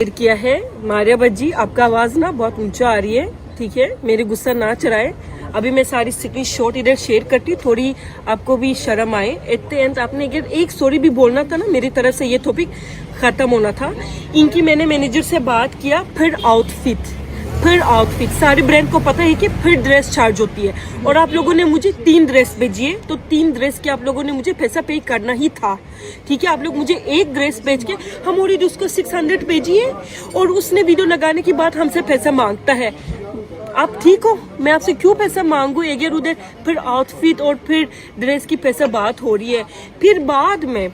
Share किया है। मारिया बज्जी, आपका आवाज ना बहुत ऊंचा आ रही है, ठीक है, मेरे गुस्सा ना चढ़ाए। अभी मैं सारी स्क्रीन शॉट इधर शेयर करती, थोड़ी आपको भी शर्म आए। एट द एंड आपने अगर एक स्टोरी भी बोलना था ना, मेरी तरफ से ये टॉपिक खत्म होना था। इनकी मैंने मैनेजर से बात किया, फिर आउटफिट सारे ब्रांड को पता है कि फिर ड्रेस चार्ज होती है, और आप लोगों ने मुझे 3 ड्रेस भेजी है, तो 3 ड्रेस के आप लोगों ने मुझे पैसा पे करना ही था, ठीक है। आप लोग मुझे एक ड्रेस भेज के हम ऑलरेडी उसको 600 भेजी है, और उसने वीडियो लगाने के बाद हमसे पैसा मांगता है। आप ठीक हो, मैं आपसे क्यों पैसा मांगू? अगर उधर फिर आउटफिट और फिर ड्रेस की पैसा बात हो रही है। फिर बाद में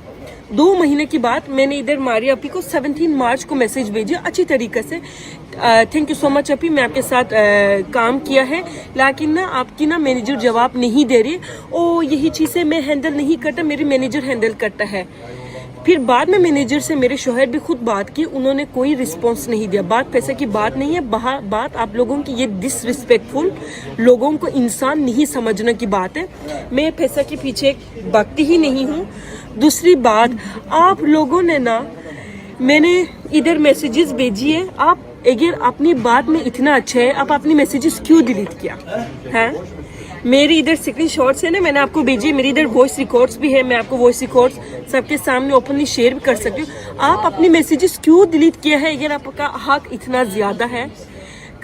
2 महीने की बात मैंने इधर मारिया अपी को 17 मार्च को मैसेज भेजा अच्छी तरीके से। थैंक यू सो मच अपी, मैं आपके साथ काम किया है, लेकिन ना आपकी ना मैनेजर जवाब नहीं दे रही। ओ यही चीज़ें मैं हैंडल नहीं करता, मेरी मैनेजर हैंडल करता है। फिर बाद में मैनेजर से मेरे शोहर भी खुद बात की, उन्होंने कोई रिस्पॉन्स नहीं दिया। बात पैसे की बात नहीं है, बात आप लोगों की ये डिसरिस्पेक्टफुल, लोगों को इंसान नहीं समझने की बात है। मैं पैसा के पीछे भागती ही नहीं हूँ। दूसरी बात, आप लोगों ने ना, मैंने इधर मैसेजेस भेजी है, आप अगर अपनी बात में इतना अच्छा है, आप अपनी मैसेजेस क्यों डिलीट किया है? मेरी इधर स्क्रीन शॉट्स है ना, मैंने आपको भेजी, मेरी इधर वॉइस रिकॉर्ड्स भी है, मैं आपको वॉइस रिकॉर्ड्स सबके सामने ओपनली शेयर भी कर सकती हूँ। आप अपनी मैसेजेस क्यों डिलीट किया है अगर आपका हक इतना ज्यादा है?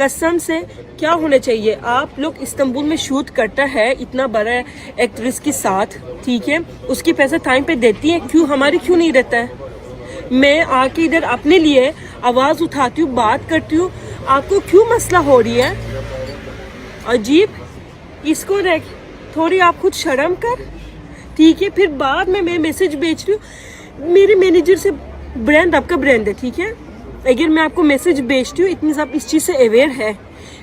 कसम से क्या होना चाहिए? आप लोग इस्तांबुल में शूट करता है इतना बड़ा एक्ट्रेस के साथ, ठीक है, उसकी पैसा टाइम पे देती है, क्यों हमारी क्यों नहीं देता है? मैं आके इधर अपने लिए आवाज उठाती हूँ, बात करती हूँ, आपको क्यों मसला हो रही है? अजीब, इसको देख, थोड़ी आप खुद शर्म कर, ठीक है। फिर बाद में मैं मैसेज भेज रही हूँ मेरे मैनेजर से, ब्रांड आपका ब्रांड है, ठीक है। अगर मैं आपको मैसेज भेजती हूँ, इतनी सब इस चीज़ से अवेयर है।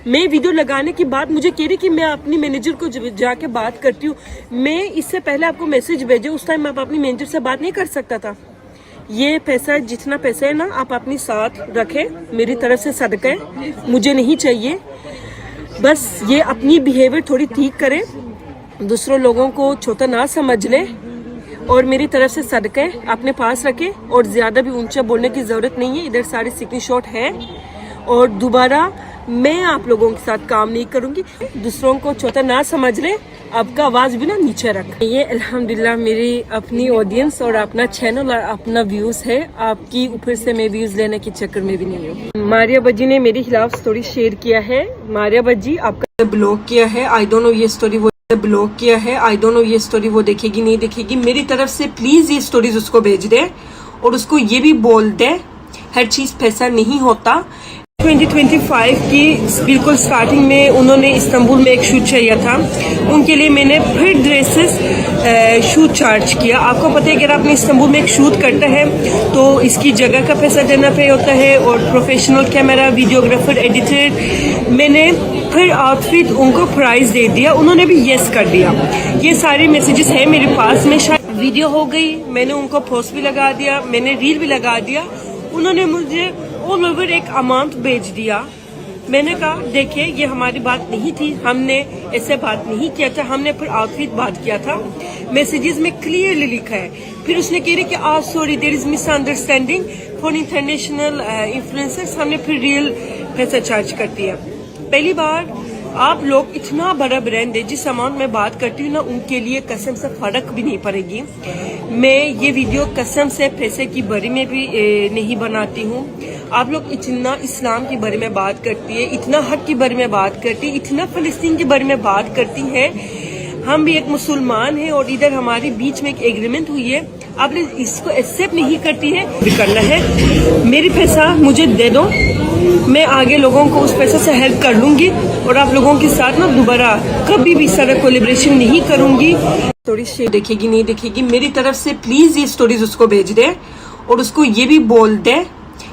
मैं वीडियो लगाने के बाद मुझे कह रही कि मैं अपनी मैनेजर को जाके बात करती हूँ। मैं इससे पहले आपको मैसेज भेजे, उस टाइम आप अपनी मैनेजर से बात नहीं कर सकता था? ये पैसा, जितना पैसा है ना, आप अपने साथ रखें, मेरी तरफ से सदका है, मुझे नहीं चाहिए। बस ये अपनी बिहेवियर थोड़ी ठीक करें, दूसरों लोगों को छोटा ना समझ ले, और मेरी तरफ से सदका है, अपने पास रखें, और ज़्यादा भी ऊंचा बोलने की ज़रूरत नहीं है। इधर सारे स्क्रीन शॉट है, और दोबारा मैं आप लोगों के साथ काम नहीं करूँगी। दूसरों को छोटा ना समझ ले, आपका आवाज़ भी ना नीचे रख। ये अल्हम्दुलिल्लाह मेरी अपनी ऑडियंस और अपना चैनल और अपना व्यूज़ है, आपकी ऊपर से मैं व्यूज़ लेने के चक्कर में भी नहीं हूँ। मारिया बज्जी ने मेरे खिलाफ स्टोरी शेयर किया है। मारिया बज्जी, आपका ब्लॉक किया है, आई डोंट नो ये स्टोरी वो ब्लॉक किया है, आई डोंट नो ये स्टोरी वो देखेगी नहीं देखेगी। मेरी तरफ से प्लीज ये स्टोरीज उसको भेज दे, और उसको ये भी बोल दे हर चीज पैसा नहीं होता। 2025 की बिल्कुल स्टार्टिंग में उन्होंने इस्तांबुल में एक शूट चाहिए था, उनके लिए मैंने फिर ड्रेसेस शूट चार्ज किया। आपको पता है अगर आपने इस्तांबुल में एक शूट करता है तो इसकी जगह का पैसा देना पे होता है, और प्रोफेशनल कैमरा, वीडियोग्राफर, एडिटर। मैंने फिर आउटफिट उनको प्राइस दे दिया, उन्होंने भी यस कर दिया। ये सारे मैसेजेस हैं मेरे पास में, शायद वीडियो हो गई, मैंने उनको पोस्ट भी लगा दिया, मैंने रील भी लगा दिया। उन्होंने मुझे ऑल ओवर एक अमाउंट भेज दिया। मैंने कहा देखिए ये हमारी बात नहीं थी, हमने ऐसे बात नहीं किया था, हमने फिर आउटफिट बात किया था। मैसेजेस में क्लियरली लिखा है। फिर उसने कह रही कि sorry there is misunderstanding for international influencers, हमने फिर रियल पैसा चार्ज कर दिया। पहली बार आप लोग, इतना बड़ा ब्रांड है, जिस अमाउंट में बात करती हूँ ना, उनके लिए कसम से फर्क भी नहीं पड़ेगी। मैं ये वीडियो कसम से पैसे की बारे में भी नहीं बनाती हूँ। आप लोग इतना इस्लाम के बारे में बात करती है, इतना हक के बारे में बात करती है, इतना फलस्तीन के बारे में बात करती है। हम भी एक मुसलमान हैं, और इधर हमारे बीच में एक एग्रीमेंट हुई है, आप लोग इसको एक्सेप्ट नहीं करती है। भी करना है, मेरी पैसा मुझे दे दो, मैं आगे लोगों को उस पैसे से हेल्प कर लूंगी, और आप लोगों के साथ ना दोबारा कभी भी सारा कोलैबोरेशन नहीं करूंगी। स्टोरी शेयर देखेगी नहीं देखेगी, मेरी तरफ से प्लीज ये स्टोरीज उसको भेज दे, और उसको ये भी बोल दे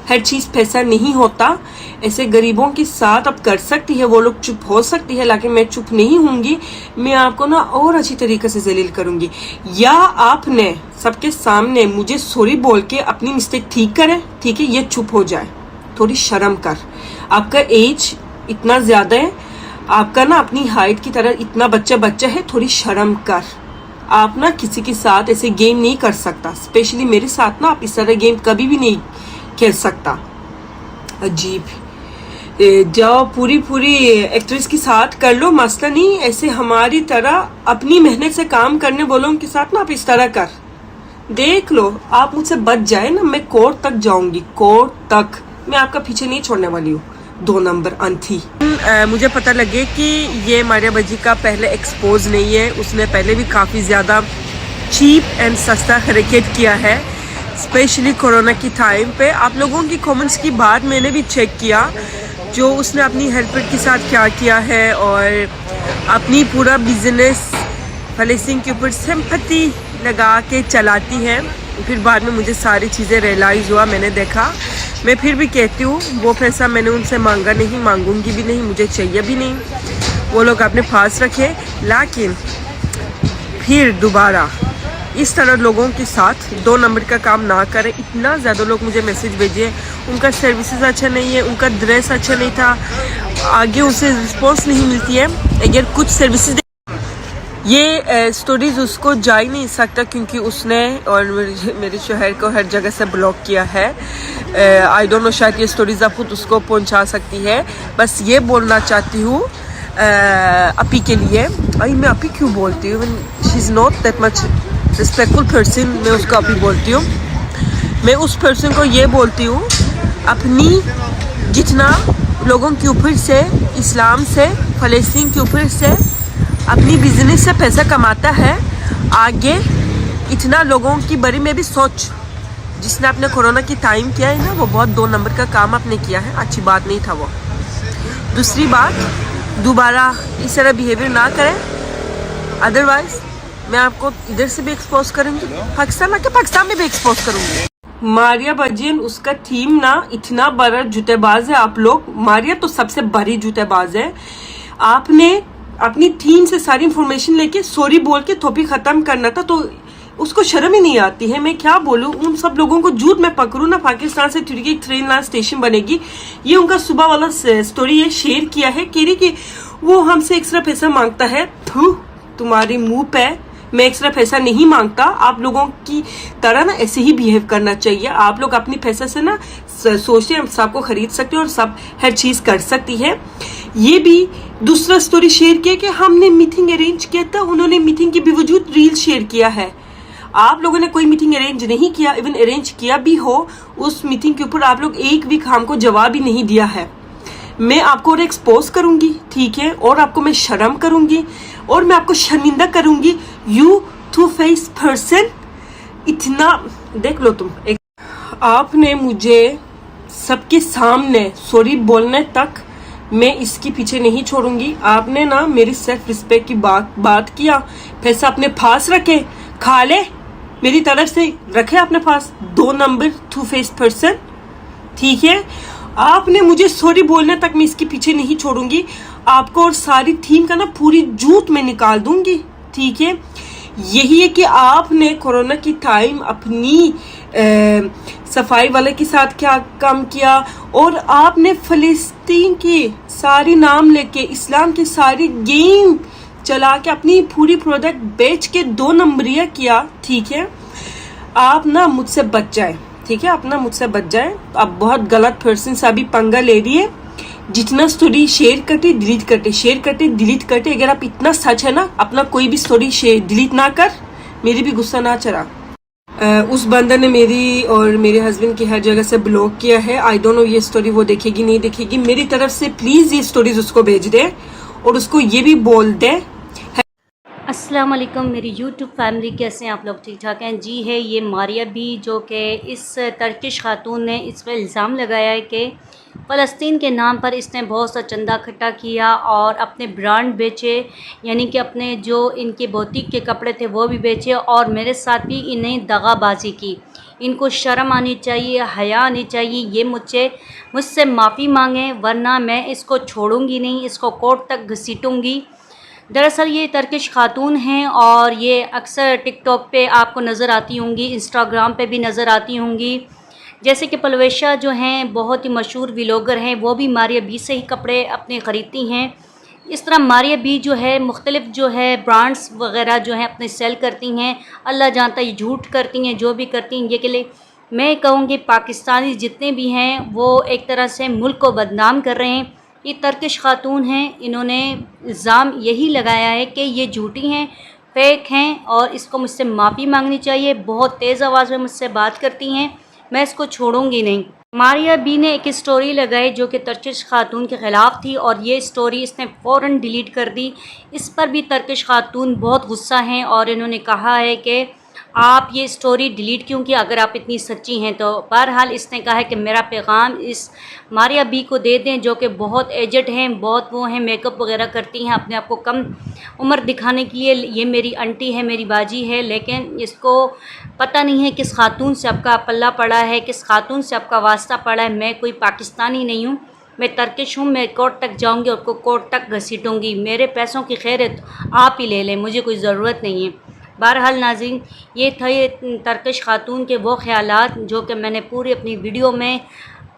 हर चीज पैसा नहीं होता। ऐसे गरीबों के साथ अब कर सकती है, वो लोग चुप हो सकती है, लेकिन मैं चुप नहीं होंगी। मैं आपको ना और अच्छी तरीके से जलील करूंगी। या आपने सबके सामने मुझे सॉरी बोल के अपनी मिस्टेक ठीक करे, ठीक है, ये चुप हो जाए, थोड़ी शर्म कर। आपका एज इतना ज्यादा है, आपका ना अपनी हाइट की तरह इतना बच्चा है, थोड़ी शर्म कर। आप ना किसी के साथ ऐसे गेम नहीं कर सकता, स्पेशली मेरे साथ ना आप इस तरह गेम कभी भी नहीं खेल सकता। अजीब। जाओ पूरी पूरी एक्ट्रेस के साथ कर लो, मसला नहीं। ऐसे हमारी तरह अपनी मेहनत से काम करने वालों के साथ ना आप इस तरह कर देख लो। आप मुझसे बच जाए ना, मैं कोर्ट तक जाऊंगी, कोर्ट तक। मैं आपका पीछे नहीं छोड़ने वाली हूँ, 2 नंबर अंथी। मुझे पता लगे कि ये मारिया बज्जी का पहले एक्सपोज नहीं है, उसने पहले भी काफ़ी ज़्यादा चीप एंड सस्ता हरकत किया है, स्पेशली कोरोना की टाइम पे। आप लोगों की कमेंट्स की बात मैंने भी चेक किया, जो उसने अपनी हेल्पर के साथ क्या किया है और अपनी पूरा बिजनेस फ़लस्तीन के ऊपर सिंपैथी लगा के चलाती है। फिर बाद में मुझे सारी चीज़ें रियलाइज़ हुआ, मैंने देखा। मैं फिर भी कहती हूँ वो पैसा मैंने उनसे मांगा नहीं, मांगूंगी भी नहीं, मुझे चाहिए भी नहीं। वो लोग अपने पास रखे, लेकिन फिर दोबारा इस तरह लोगों के साथ 2 नंबर का काम ना करें। इतना ज़्यादा लोग मुझे मैसेज भेजे, उनका सर्विसेज अच्छा नहीं है, उनका ड्रेस अच्छा नहीं था, आगे उसे रिस्पॉन्स नहीं मिलती है। अगर कुछ सर्विसेज ये स्टोरीज उसको जा ही नहीं सकता, क्योंकि उसने और मेरे शोहर को हर जगह से ब्लॉक किया है। आई डोंट नो, शायद ये स्टोरीज आप खुद उसको पहुंचा सकती है। बस ये बोलना चाहती हूँ अपी के लिए। अरे मैं अपी क्यों बोलती हूँ, she is not that much respectful person, मैं उसको अपी बोलती हूँ। मैं उस पर्सन को ये बोलती हूँ, अपनी जितना लोगों के ऊपर से, इस्लाम से, फ़लस्तीन के ऊपर से, अपनी बिजनेस से पैसा कमाता है, आगे इतना लोगों की बारे में भी सोच। जिसने अपने कोरोना की टाइम किया है ना, वो बहुत 2 नंबर का काम आपने किया है, अच्छी बात नहीं था वो। दूसरी बात, दोबारा इस तरह बिहेवियर ना करें, अदरवाइज मैं आपको इधर से भी एक्सपोज करूंगी, पाकिस्तान आके पाकिस्तान में भी एक्सपोज करूंगी। मारिया बज्जी उसका टीम ना इतना बड़ा जूतेबाज है आप लोग। मारिया तो सबसे बड़ी जूतेबाज है। आपने अपनी टीम से सारी इंफॉर्मेशन लेके सॉरी बोल के टॉपिक खत्म करना था, तो उसको शर्म ही नहीं आती है। मैं क्या बोलूँ, उन सब लोगों को झूठ में पकड़ूँ ना। पाकिस्तान से तुर्की एक ट्रेन लाइन स्टेशन बनेगी, ये उनका सुबह वाला स्टोरी है, शेयर किया है, कह रही कि वो हमसे एक्स्ट्रा पैसा मांगता है। थू तुम्हारे मुंह पे, मैं एक्स्ट्रा पैसा नहीं मांगता। आप लोगों की तरह ना ऐसे ही बिहेव करना चाहिए। आप लोग अपनी पैसा से ना सोचते हैं सबको खरीद सकते हो और सब हर चीज कर सकती है। ये भी दूसरा स्टोरी शेयर किया कि हमने मीटिंग अरेंज किया था, उन्होंने मीटिंग के बावजूद रील शेयर किया है। आप लोगों ने कोई मीटिंग अरेंज नहीं किया, इवन अरेंज किया भी हो, उस मीटिंग के ऊपर आप लोग एक भी हमको जवाब ही नहीं दिया है। मैं आपको और एक्सपोज करूंगी, ठीक है, और आपको मैं शर्म करूंगी और मैं आपको शर्मिंदा करूंगी। यू टू फेस पर्सन, इतना देख लो तुम। आपने मुझे सबके सामने सॉरी बोलने तक मैं इसके पीछे नहीं छोड़ूंगी। आपने ना मेरी सेल्फ रिस्पेक्ट की बात किया, पैसा अपने पास रखे, खा ले, मेरी तरफ से रखे अपने पास। 2 नंबर टू फेस पर्सन, ठीक है। आपने मुझे सॉरी बोलने तक मैं इसके पीछे नहीं छोड़ूंगी। आपको और सारी टीम का ना पूरी जूत में निकाल दूंगी, ठीक है। यही है कि आपने कोरोना की टाइम अपनी सफाई वाले के साथ क्या काम किया, और आपने फलस्तीन के सारी नाम लेके इस्लाम के सारी गेम चला के अपनी पूरी प्रोडक्ट बेच के 2 नंबरिया किया, ठीक है। आप ना मुझसे बच जाए, ठीक है, आप ना मुझसे बच जाए। आप बहुत गलत पर्सन से अभी पंगा ले रही है। जितना स्टोरी शेयर करते डिलीट करते, शेयर करते डिलीट करते। अगर आप इतना सच है ना, अपना कोई भी स्टोरी शेयर डिलीट ना कर, मेरी भी गुस्सा ना चढ़ा। उस बंदर ने मेरी और मेरे हस्बैंड की हर जगह से ब्लॉक किया है। आई डोंट नो ये स्टोरी वो देखेगी नहीं देखेगी। मेरी तरफ से प्लीज ये स्टोरीज उसको भेज दे और उसको ये भी बोल दे। अस्सलाम वालेकुम मेरी यूट्यूब फैमिली, कैसे हैं आप लोग? ठीक ठाक हैं जी। है ये मारिया बी, जो कि इस टर्किश खातून ने इस पर इल्ज़ाम लगाया है कि फ़लस्तीन के नाम पर इसने बहुत सा चंदा इकट्ठा किया और अपने ब्रांड बेचे, यानी कि अपने जो इनके बोतीक के कपड़े थे वो भी बेचे, और मेरे साथ भी इन्हें दगाबाजी की। इनको शर्म आनी चाहिए, हया आनी चाहिए। ये मुझसे माफ़ी मांगें, वरना मैं इसको छोड़ूंगी नहीं, इसको कोर्ट तक घसीटूंगी। दरअसल ये टर्किश खातून हैं और ये अक्सर टिकटॉक पे आपको नज़र आती होंगी, इंस्टाग्राम पे भी नज़र आती होंगी। जैसे कि पलवेशा जो हैं, बहुत ही मशहूर व्लॉगर हैं, वो भी मारिया बी से ही कपड़े अपने ख़रीदती हैं। इस तरह मारिया बी जो है मुख्तलिफ़ जो है ब्रांड्स वग़ैरह जो हैं अपने सेल करती हैं। अल्लाह जानता ये झूठ करती हैं, जो भी करती हैं, ये के लिए मैं कहूँगी पाकिस्तानी जितने भी हैं वो एक तरह से मुल्क को बदनाम कर रहे हैं। ये टर्किश खातून हैं, इन्होंने इल्ज़ाम यही लगाया है कि ये झूठी हैं, फेक हैं और इसको मुझसे माफ़ी मांगनी चाहिए। बहुत तेज़ आवाज़ में मुझसे बात करती हैं, मैं इसको छोड़ूंगी नहीं। मारिया बी ने एक स्टोरी लगाई जो कि टर्किश खातून के ख़िलाफ़ थी और ये स्टोरी इसने फ़ौरन डिलीट कर दी। इस पर भी टर्किश खातून बहुत गुस्सा हैं और इन्होंने कहा है कि आप ये स्टोरी डिलीट क्यों की, अगर आप इतनी सच्ची हैं तो। बहरहाल इसने कहा है कि मेरा पैगाम इस मारिया बी को दे दें जो कि बहुत एजड हैं, बहुत वो हैं, मेकअप वगैरह करती हैं अपने आप को कम उम्र दिखाने के लिए। ये मेरी आंटी है, मेरी बाजी है, लेकिन इसको पता नहीं है किस खातून से आपका पल्ला पड़ा है, किस खातून से आपका वास्ता पड़ा है। मैं कोई पाकिस्तानी नहीं हूँ, मैं टर्किश हूँ। मैं कोर्ट तक जाऊँगी और कोर्ट तक घसीटूँगी। मेरे पैसों की खैर है तो आप ही ले लें, मुझे कोई ज़रूरत नहीं है। बहरहाल नाज़रीन, ये थे टर्किश खातून के वो ख़यालात जो कि मैंने पूरी अपनी वीडियो में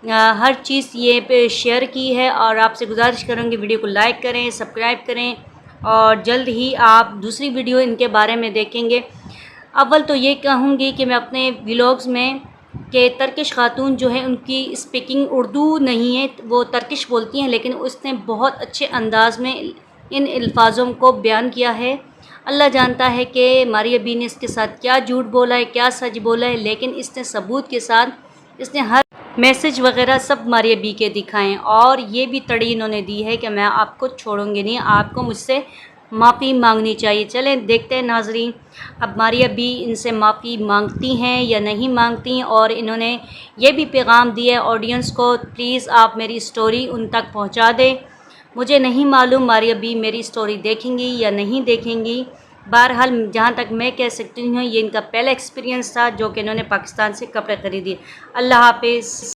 हर चीज़ ये पे शेयर की है और आपसे गुजारिश करूँगी वीडियो को लाइक करें, सब्सक्राइब करें और जल्द ही आप दूसरी वीडियो इनके बारे में देखेंगे। अव्वल तो ये कहूँगी कि मैं अपने व्लॉग्स में कि टर्किश खातून जो है उनकी स्पीकिंग उर्दू नहीं है, वो टर्किश बोलती हैं, लेकिन उसने बहुत अच्छे अंदाज़ में इन अल्फाज़ों को बयान किया है। अल्लाह जानता है कि मारिया बी ने इसके साथ क्या झूठ बोला है, क्या सच बोला है, लेकिन इसने सबूत के साथ इसने हर मैसेज वगैरह सब मारिया बी के दिखाएं और ये भी तड़ी इन्होंने दी है कि मैं आपको छोड़ूंगी नहीं, आपको मुझसे माफ़ी मांगनी चाहिए। चलें देखते हैं नाजरीन, अब मारिया बी इनसे माफ़ी मांगती हैं या नहीं मांगती। और इन्होंने ये भी पैगाम दिया है ऑडियंस को, प्लीज़ आप मेरी स्टोरी उन तक पहुंचा दें। मुझे नहीं मालूम मारिया बी मेरी स्टोरी देखेंगी या नहीं देखेंगी। बहरहाल जहाँ तक मैं कह सकती हूँ ये इनका पहला एक्सपीरियंस था जो कि इन्होंने पाकिस्तान से कपड़े ख़रीदे। अल्लाह हाफिज़।